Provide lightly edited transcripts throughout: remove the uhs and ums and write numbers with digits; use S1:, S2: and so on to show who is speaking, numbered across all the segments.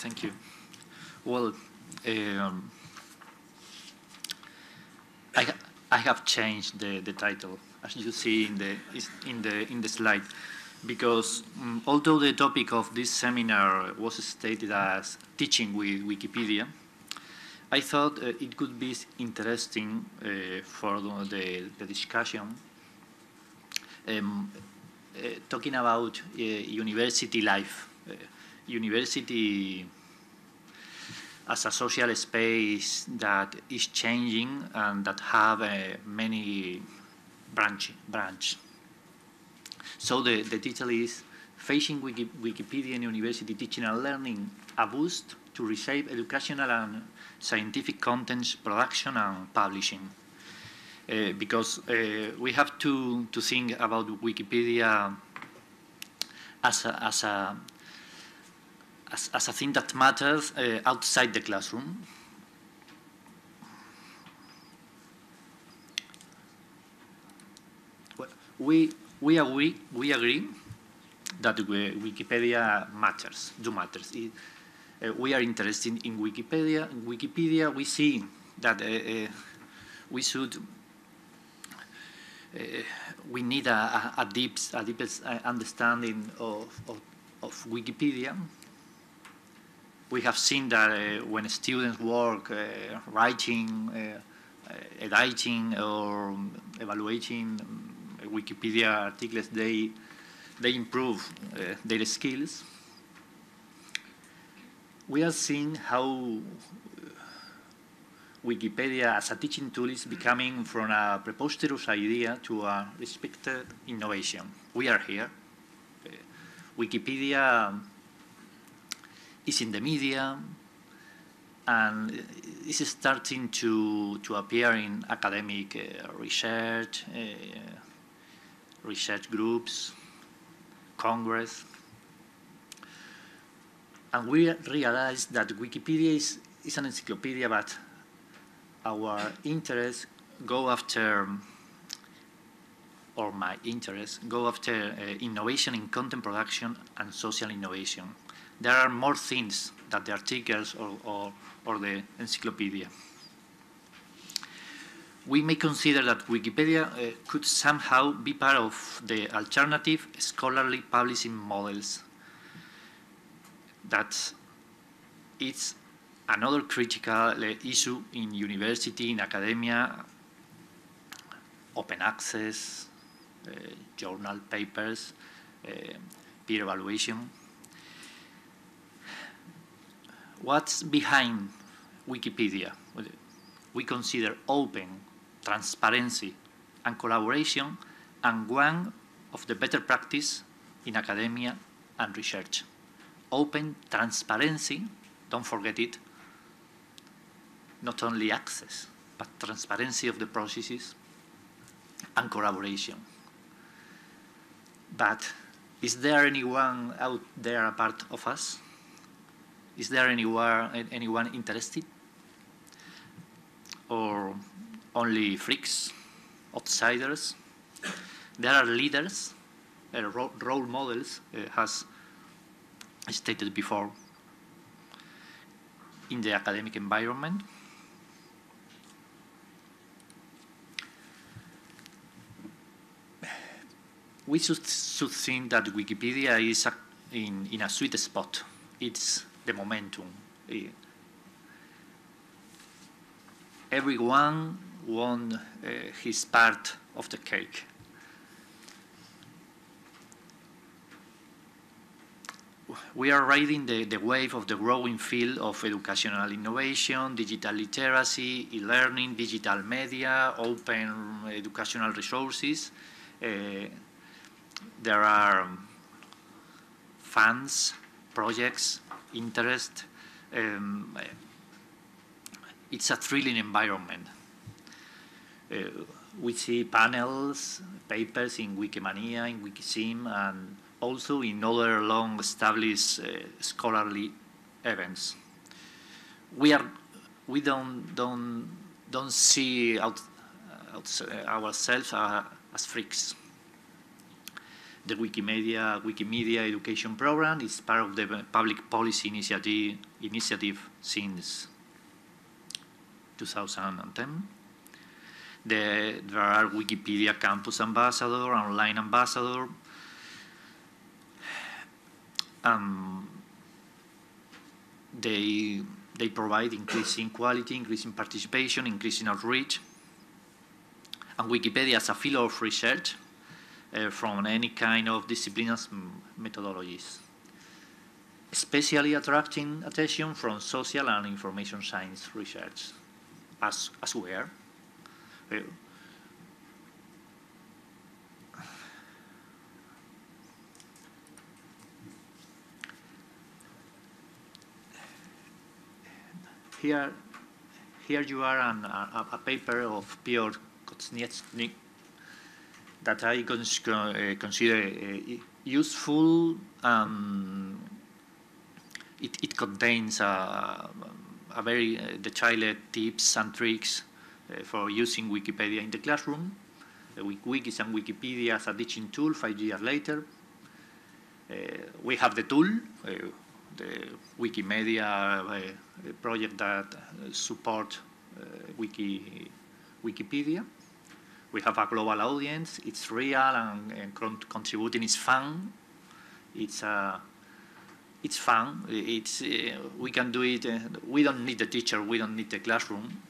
S1: Thank you. Well, I, I have changed the title, as you see in the slide, because although the topic of this seminar was stated as teaching with Wikipedia, I thought it could be interesting for the discussion talking about university life. University as a social space that is changing and that have many branch. So the title is Facing Wikipedia in University Teaching and Learning, a Boost to Reshape Educational and Scientific Contents Production and Publishing. Because we have to think about Wikipedia as a thing that matters outside the classroom. We agree that Wikipedia matters. We are interested in Wikipedia. In Wikipedia, we see that we need a deep understanding of Wikipedia. We have seen that when students work writing, editing, or evaluating Wikipedia articles, they improve their skills. We are seeing how Wikipedia as a teaching tool is becoming from a preposterous idea to a respected innovation. We are here. Wikipedia is in the media and is starting to appear in academic research groups, Congress. And we realize that Wikipedia is an encyclopedia, but our interests go after, or my interests go after innovation in content production and social innovation. There are more things than the articles or the encyclopedia. We may consider that Wikipedia could somehow be part of the alternative scholarly publishing models. That it's another critical issue in university, in academia, open access, journal papers, peer evaluation. What's behind Wikipedia? We consider open, transparency, and collaboration, and one of the better practice in academia and research. Open, transparency, don't forget it, not only access, but transparency of the processes and collaboration. But is there anyone out there apart of us? Is there anyone interested? Or only freaks, outsiders? There are leaders, role models, as stated before, in the academic environment. We should think that Wikipedia is in a sweet spot. It's the momentum. Everyone won his part of the cake. We are riding the wave of the growing field of educational innovation, digital literacy, e-learning, digital media, open educational resources. There are funds, projects, interest. It's a thrilling environment. We see panels, papers in Wikimania, in Wikisim, and also in other long-established scholarly events. We don't see ourselves as freaks. The Wikimedia education program is part of the public policy initiative since 2010. There are Wikipedia campus ambassador, online ambassador. They provide increasing quality, increasing participation, increasing outreach. And Wikipedia as a field of research from any kind of disciplines methodologies, especially attracting attention from social and information science research, as we are. Here you are a paper of Piotr Kosniewski that I consider useful. It contains a very detailed tips and tricks for using Wikipedia in the classroom, with Wikis and Wikipedia as a teaching tool 5 years later. We have the tool, the Wikimedia project that support Wikipedia. We have a global audience. It's real and contributing is fun. It's fun. We can do it. We don't need the teacher. We don't need the classroom.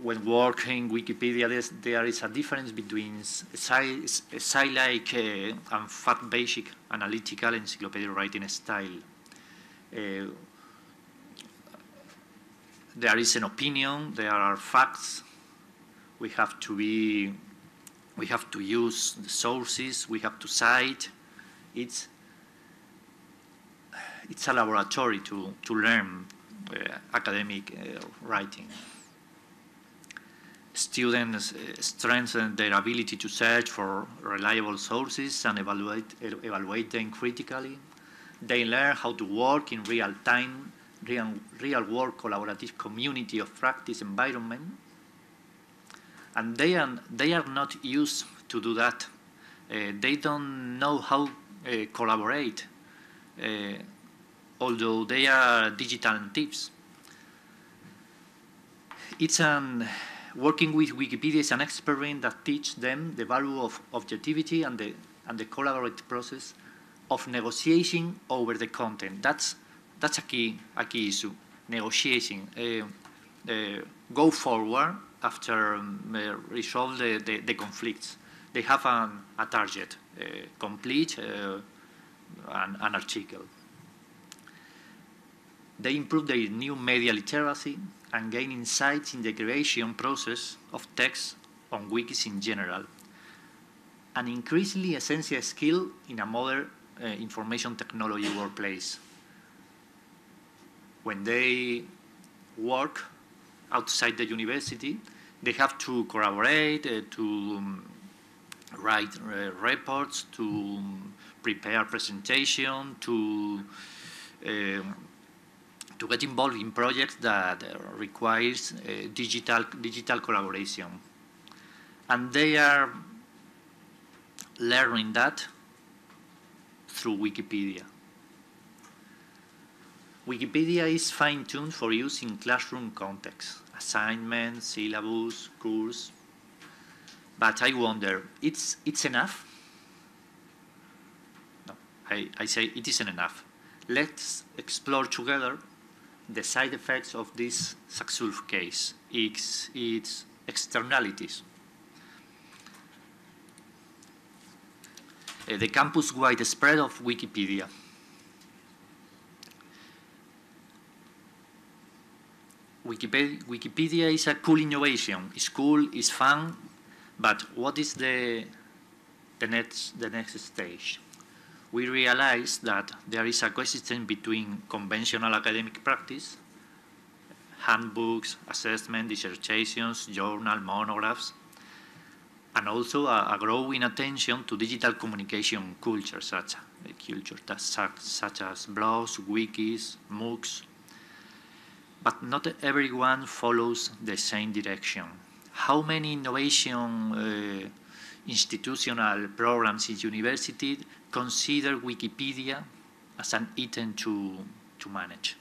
S1: When working Wikipedia, there is a difference between style-like and fact-basic analytical encyclopedic writing style. There is an opinion. There are facts. We have to use the sources. We have to cite. It's a laboratory to learn academic writing. Students strengthen their ability to search for reliable sources and evaluate them critically. They learn how to work in real time, real-world collaborative community of practice environment. And they are not used to do that. They don't know how collaborate, although they are digital natives. Working with Wikipedia is an experiment that teaches them the value of objectivity and the collaborative process of negotiating over the content. That's a key issue. Negotiating. Go forward after resolve the conflicts. They have a target, complete an article. They improve their new media literacy and gain insights in the creation process of text on wikis in general. An increasingly essential skill in a modern information technology workplace. When they work outside the university, they have to collaborate, to write reports, to prepare presentation, to get involved in projects that requires digital collaboration. And they are learning that through Wikipedia. Wikipedia is fine-tuned for use in classroom context, assignments, syllabus, course. But I wonder, it's enough? No, I say it isn't enough. Let's explore together the side effects of this successful case, its externalities. The campus-wide spread of Wikipedia. Wikipedia is a cool innovation. It's cool, it's fun, but what is the next stage? We realize that there is a coexistence between conventional academic practice, handbooks, assessment, dissertations, journal, monographs, and also a growing attention to digital communication culture, such as blogs, wikis, MOOCs. But not everyone follows the same direction. How many innovation institutional programs in university consider Wikipedia as an item to manage.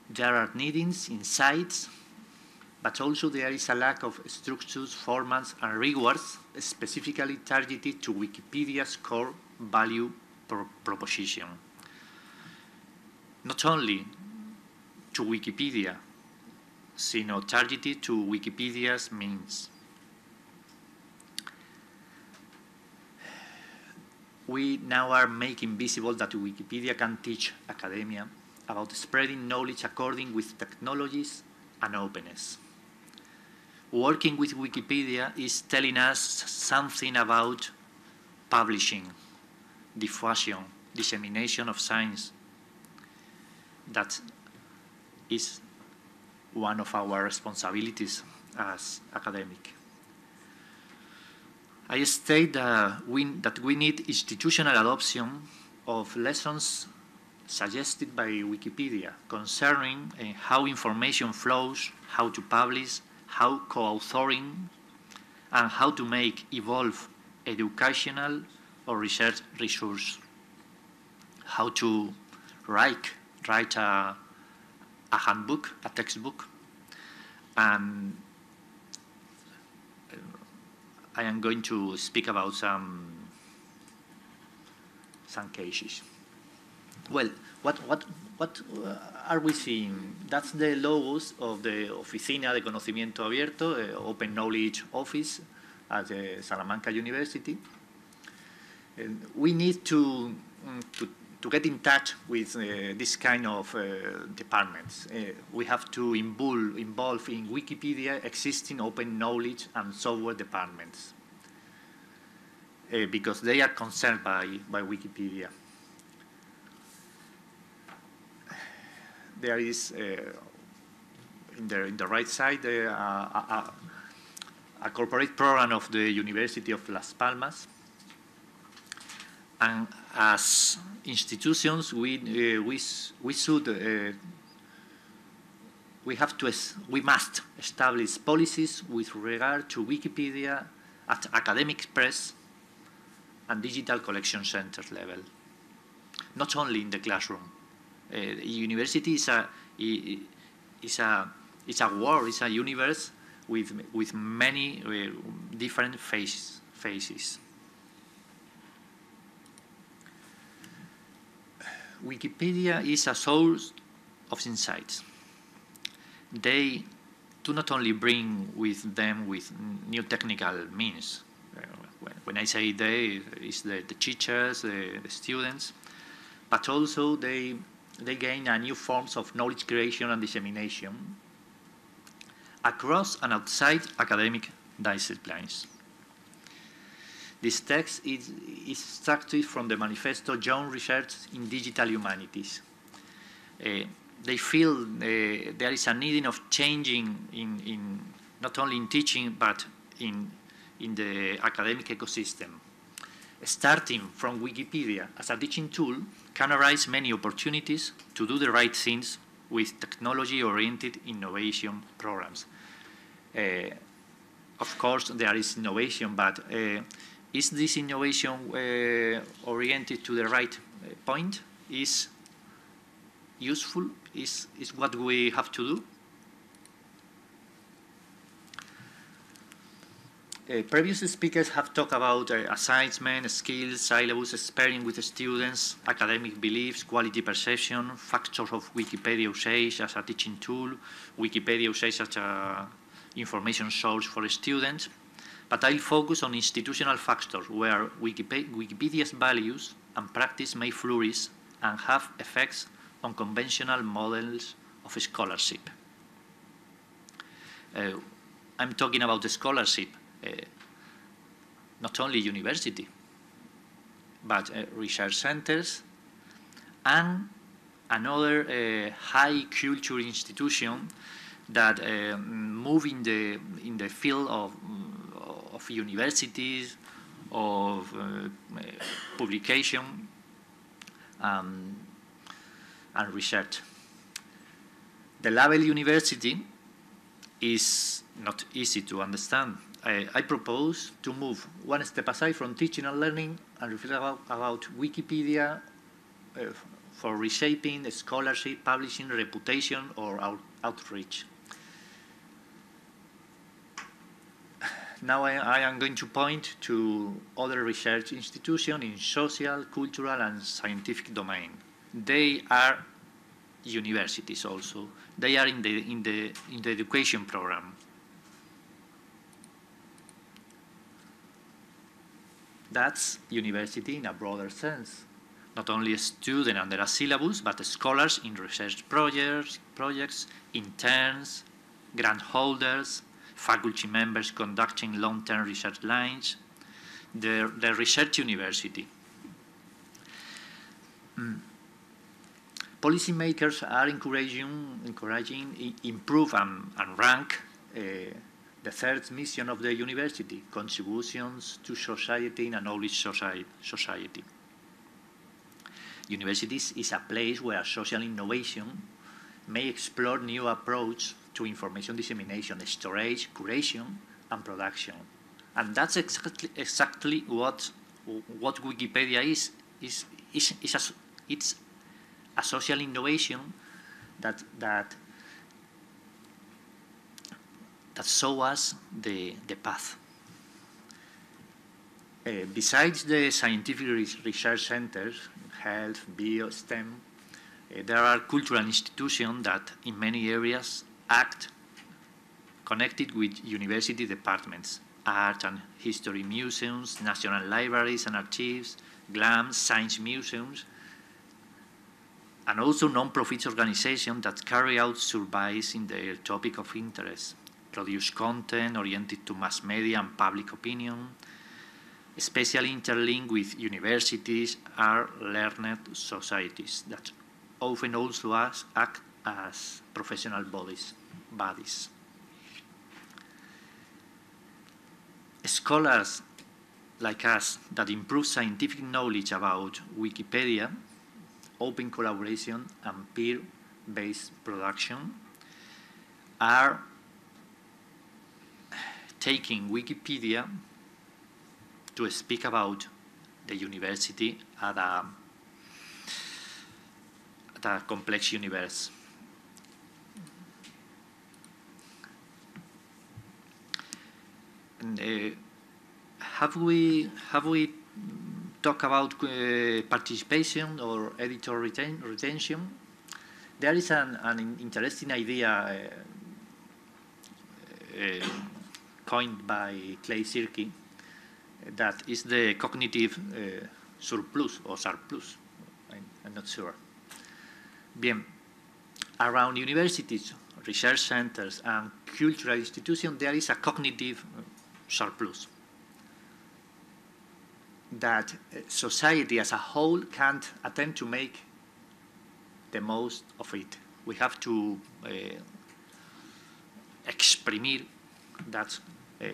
S1: There are needings, insights, but also there is a lack of structures, formats, and rewards specifically targeted to Wikipedia's core value proposition. Not only to Wikipedia, sino targeted to Wikipedia's means. We now are making visible that Wikipedia can teach academia about spreading knowledge according with technologies and openness. Working with Wikipedia is telling us something about publishing, diffusion, dissemination of science. That is one of our responsibilities as academic. I state that we need institutional adoption of lessons suggested by Wikipedia concerning how information flows, how to publish, how co-authoring, and how to make evolve educational or research resource, how to write a handbook, a textbook, and I am going to speak about some cases. Well, what are we seeing? That's the logos of the Oficina de Conocimiento Abierto, Open Knowledge Office at the Salamanca University. And we need to get in touch with this kind of departments. We have to involve in Wikipedia existing open knowledge and software departments because they are concerned by Wikipedia. There is, in the right side, a corporate program of the University of Las Palmas. And as institutions, we must establish policies with regard to Wikipedia at academic press and digital collection center level, not only in the classroom. University is a world, is a universe with many different phases. Wikipedia is a source of insights. They do not only bring with them with new technical means. When I say they, it's the teachers, the students, but also they gain new forms of knowledge creation and dissemination across and outside academic disciplines. This text is extracted from the manifesto Young Research in Digital Humanities. They feel there is a need of changing in not only in teaching but in the academic ecosystem. Starting from Wikipedia as a teaching tool can arise many opportunities to do the right things with technology-oriented innovation programs. Of course, there is innovation, but is this innovation oriented to the right point? Is useful? Is what we have to do? Previous speakers have talked about assignment, skills, syllabus, sparing with the students, academic beliefs, quality perception, factors of Wikipedia usage as a teaching tool, Wikipedia usage as an information source for students. But I'll focus on institutional factors where Wikipedia's values and practice may flourish and have effects on conventional models of scholarship. I'm talking about the scholarship. Not only university, but research centers and another high culture institution that move in the field of universities, of publication and research. The label university is not easy to understand. I propose to move one step aside from teaching and learning and reflect about Wikipedia for reshaping scholarship, publishing, reputation, or outreach. Now I am going to point to other research institutions in social, cultural, and scientific domain. They are universities also. They are in the education program. That's university in a broader sense. Not only a student under a syllabus, but scholars in research projects, interns, grant holders, faculty members conducting long-term research lines, the research university. Policymakers are encouraging improve and rank the third mission of the university, contributions to society and a knowledge society. Universities is a place where social innovation may explore new approaches to information dissemination, storage, curation, and production. And that's exactly what Wikipedia is. It's a social innovation that shows us the path. Besides the scientific research centers, health, bio, STEM, there are cultural institutions that in many areas act connected with university departments, art and history museums, national libraries and archives, GLAMs, science museums, and also non-profit organizations that carry out surveys in their topic of interest, produce content oriented to mass media and public opinion, especially interlinked with universities are learned societies that often also act as professional bodies. Scholars like us that improve scientific knowledge about Wikipedia, open collaboration, and peer-based production are taking Wikipedia to speak about the university at a complex universe. And, have we talked about participation or editor retention? There is an interesting idea coined by Klaus that is the cognitive surplus or surplus. I'm not sure. Bien, around universities, research centers, and cultural institutions, there is a cognitive surplus that society as a whole can't attempt to make the most of it. We have to exprimir that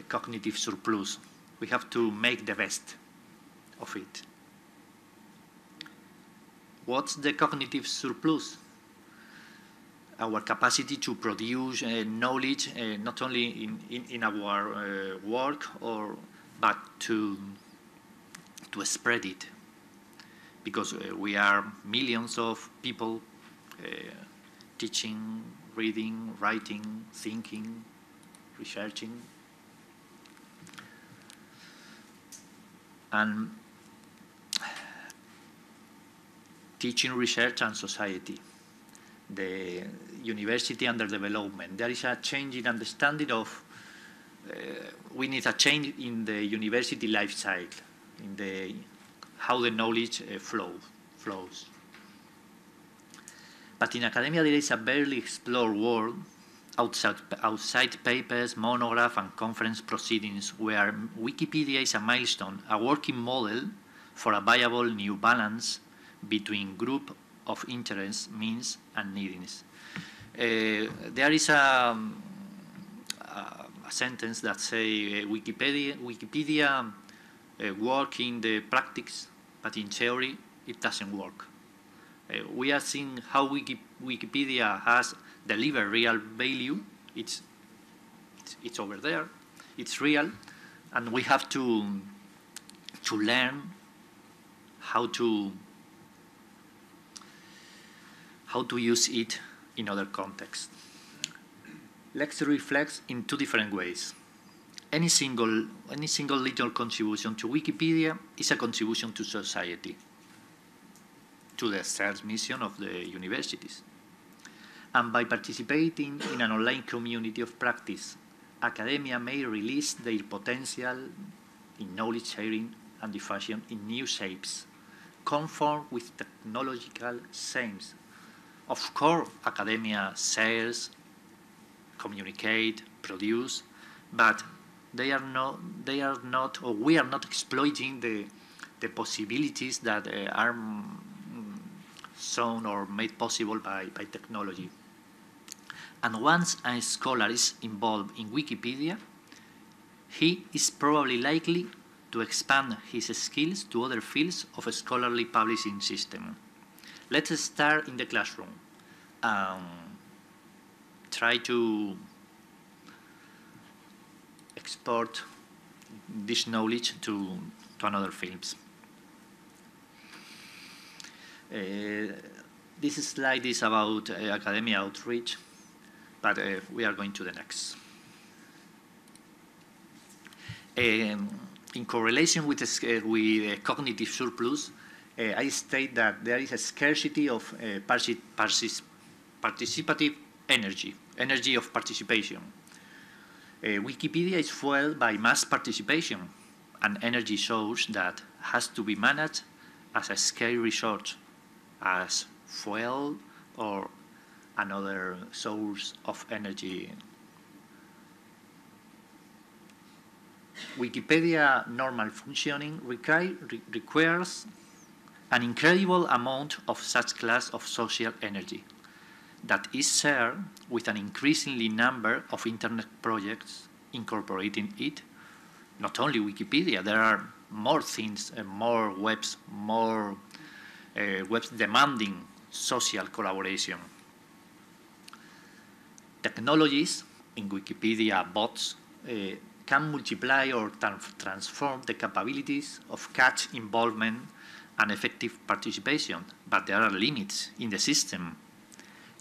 S1: cognitive surplus. We have to make the best of it. What's the cognitive surplus? Our capacity to produce knowledge, not only in our work, but to spread it, because we are millions of people teaching, reading, writing, thinking, researching, and teaching, research, and society. The university under development. There is a change in understanding of, we need a change in the university life cycle, in how the knowledge flows. But in academia there is a barely explored world outside papers, monographs, and conference proceedings where Wikipedia is a milestone, a working model for a viable new balance between group of interest, means, and needings. There is a sentence that says Wikipedia works in the practice, but in theory it doesn't work. We are seeing how Wikipedia has delivered real value. It's it's over there, it's real, and we have to learn how to use it in other contexts. Let's reflect in two different ways. Any single little contribution to Wikipedia is a contribution to society, to the third mission of the universities. And by participating in an online community of practice, academia may release their potential in knowledge sharing and diffusion in new shapes, conform with technological aims. Of course, academia shares, communicate, produce, but we are not exploiting the possibilities that are shown or made possible by technology. And once a scholar is involved in Wikipedia, he is probably likely to expand his skills to other fields of a scholarly publishing system. Let's start in the classroom and try to export this knowledge to another fields. This slide is about academia outreach, but we are going to the next. In correlation with cognitive surplus, I state that there is a scarcity of participative energy of participation. Wikipedia is fueled by mass participation, an energy source that has to be managed as a scarce resource, as fuel or another source of energy. Wikipedia normal functioning requires an incredible amount of such class of social energy that is shared with an increasingly number of internet projects incorporating it. Not only Wikipedia, there are more things, more webs demanding social collaboration. Technologies in Wikipedia bots can multiply or transform the capabilities of catch involvement and effective participation, but there are limits in the system.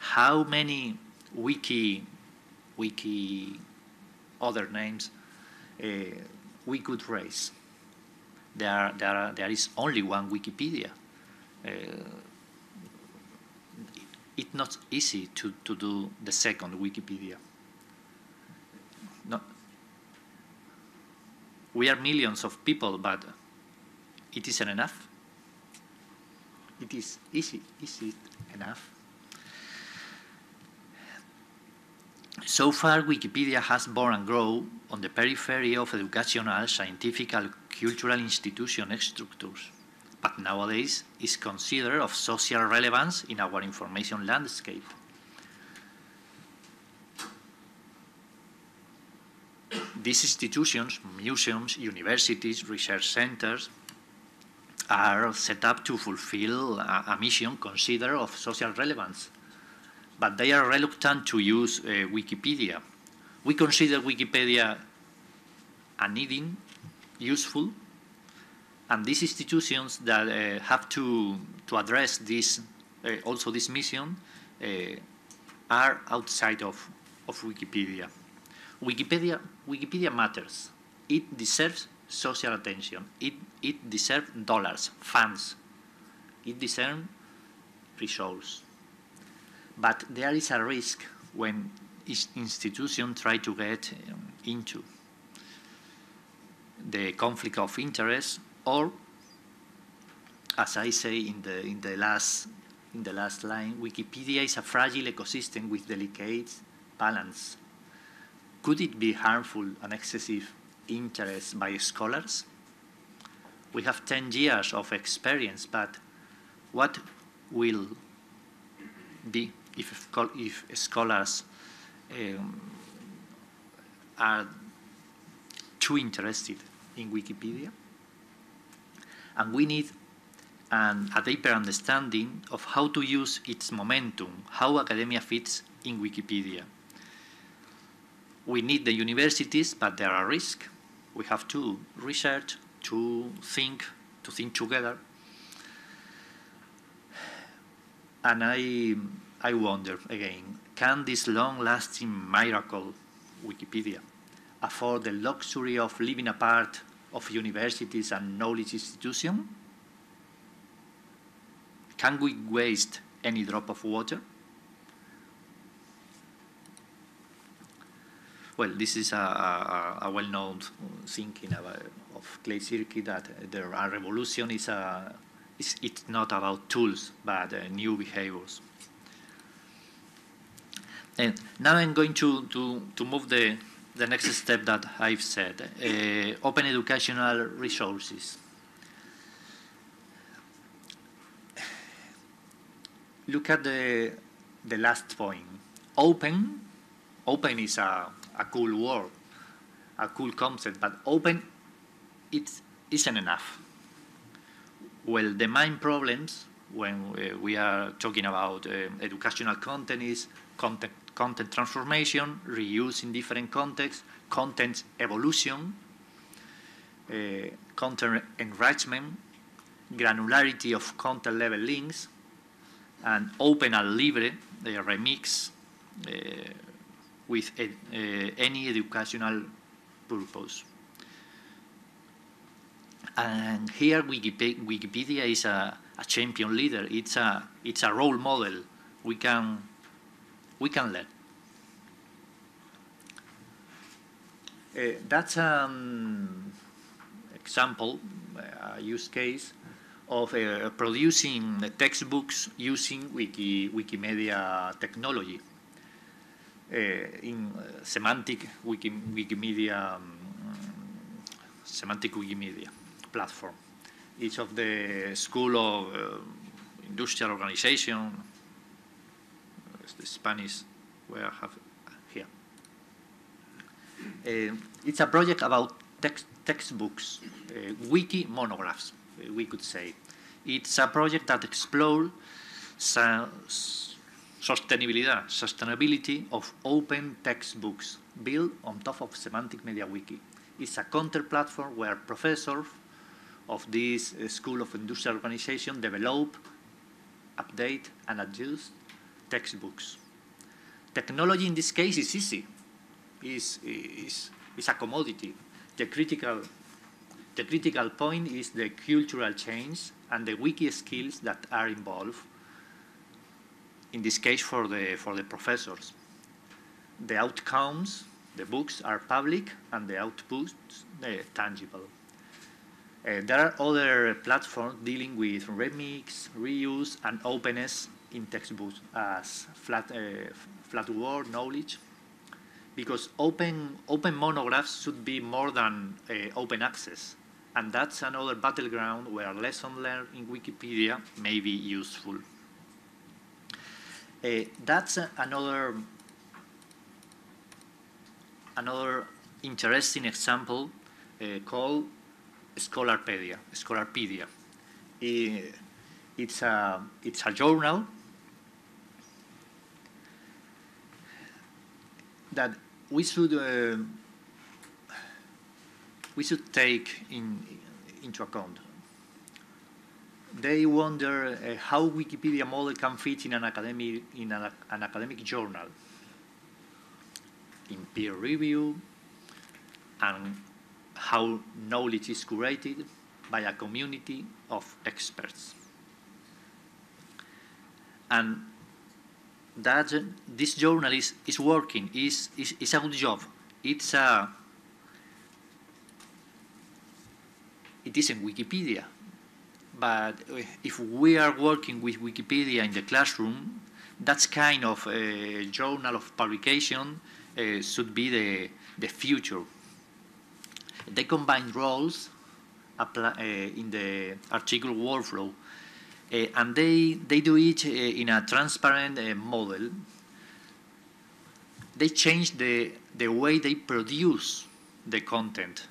S1: How many wiki other names we could raise? There is only one Wikipedia. It's not easy to do the second Wikipedia. No. We are millions of people, but it isn't enough. It is easy. Is it enough? So far, Wikipedia has born and grown on the periphery of educational, scientific, and cultural institution structures, but nowadays is considered of social relevance in our information landscape. These institutions, museums, universities, research centers, are set up to fulfill a mission considered of social relevance, but they are reluctant to use Wikipedia. We consider Wikipedia a needing, useful, and these institutions that have to address this, also this mission, are outside of Wikipedia. Wikipedia matters. It deserves social attention. It deserves dollars, funds. It deserves resources. But there is a risk when institutions try to get into the conflict of interest, or, as I say in the last line, Wikipedia is a fragile ecosystem with delicate balance. Could it be harmful and excessive interest by scholars? We have 10 years of experience, but what will be if scholars are too interested in Wikipedia? And we need a deeper understanding of how to use its momentum, how academia fits in Wikipedia. We need the universities, but there are risks. We have to research, to think together. And I wonder again, can this long-lasting miracle, Wikipedia, afford the luxury of living apart of universities and knowledge institutions? Can we waste any drop of water? Well, this is a well-known thinking of Clay Circuit, that a revolution is it's not about tools, but new behaviors. And now I'm going to move the next step that I've said, open educational resources. Look at the last point. Open is a cool word, a cool concept, but open, it isn't enough. Well, the main problems when we are talking about educational content is content transformation, reuse in different contexts, content evolution, content enrichment, granularity of content level links, and open and libre, the remix with any educational purpose. And here Wikipedia is a champion leader. It's a role model. We can learn. That's an example, a use case of producing textbooks using Wikimedia technology in semantic Wikimedia platform. It's of the School of Industrial Organization, the Spanish where I have here. It's a project about textbooks, wiki monographs, we could say. It's a project that explores sustainability of open textbooks built on top of Semantic Media Wiki. It's a counter-platform where professors of this School of Industrial Organization develop, update, and adjust textbooks. Technology in this case is easy. Is a commodity. The critical point is the cultural change and the wiki skills that are involved. In this case, for the professors, the outcomes, the books are public, and the outputs tangible. There are other platforms dealing with remix, reuse, and openness in textbooks as flat word knowledge, because open monographs should be more than open access, and that's another battleground where lessons learned in Wikipedia may be useful. That's another interesting example called Scholarpedia. It's a journal that we should take into account. They wonder how Wikipedia model can fit in an academic journal, in peer review, and how knowledge is curated by a community of experts. And that this journal is working, is a good job. It isn't Wikipedia. But if we are working with Wikipedia in the classroom, that kind of journal of publication should be the future. They combine roles in the article workflow, and they do it in a transparent model. They change the way they produce the content,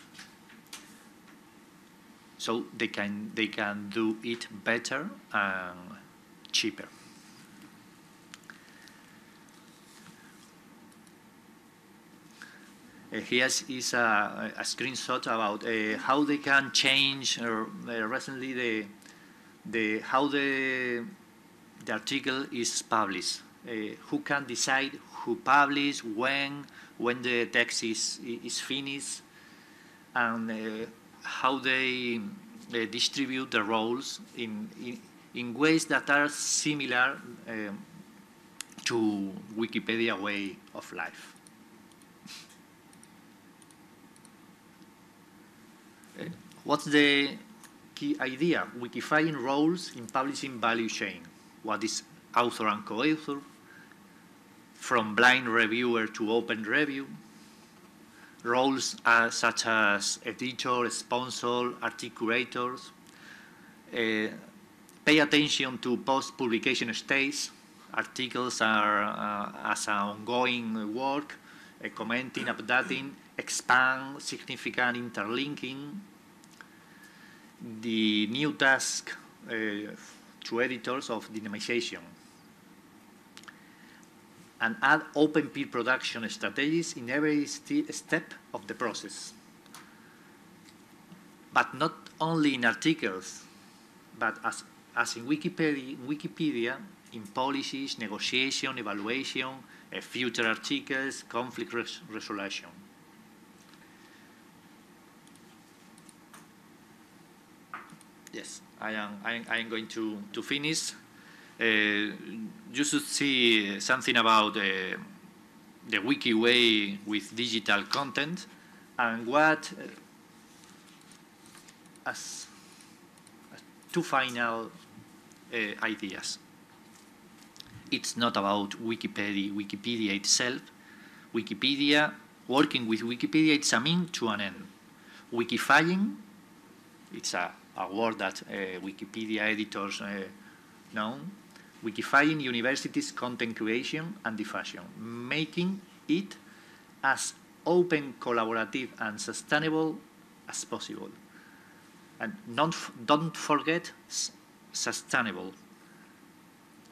S1: so they can do it better and cheaper. Here is a screenshot about how they can change recently how the article is published. Who can decide who publish, when the text is finished, and how they distribute the roles in ways that are similar to Wikipedia way of life. What's the key idea? Wikifying roles in publishing value chain. What is author and co-author? From blind reviewer to open review. Roles such as editor, sponsor, article curators. Pay attention to post-publication stage. Articles are as an ongoing work, commenting, updating, expand, significant interlinking. The new task to editors of dynamization. And add open peer production strategies in every step of the process. But not only in articles, but as in Wikipedia, in policies, negotiation, evaluation, future articles, conflict resolution. Yes, I am going to finish. You should see something about the wiki way with digital content, and what as two final ideas. It's not about Wikipedia itself. Working with Wikipedia, it's a means to an end. Wikifying, it's a word that Wikipedia editors know. Wikifying universities' content creation and diffusion, making it as open, collaborative, and sustainable as possible. And don't forget sustainable.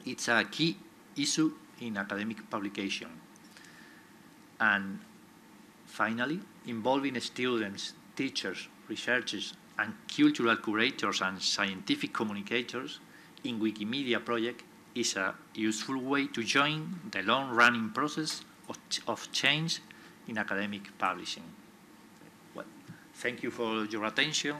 S1: It's a key issue in academic publication. And finally, involving students, teachers, researchers, and cultural curators and scientific communicators in Wikimedia project is a useful way to join the long-running process of change in academic publishing. Well, thank you for your attention.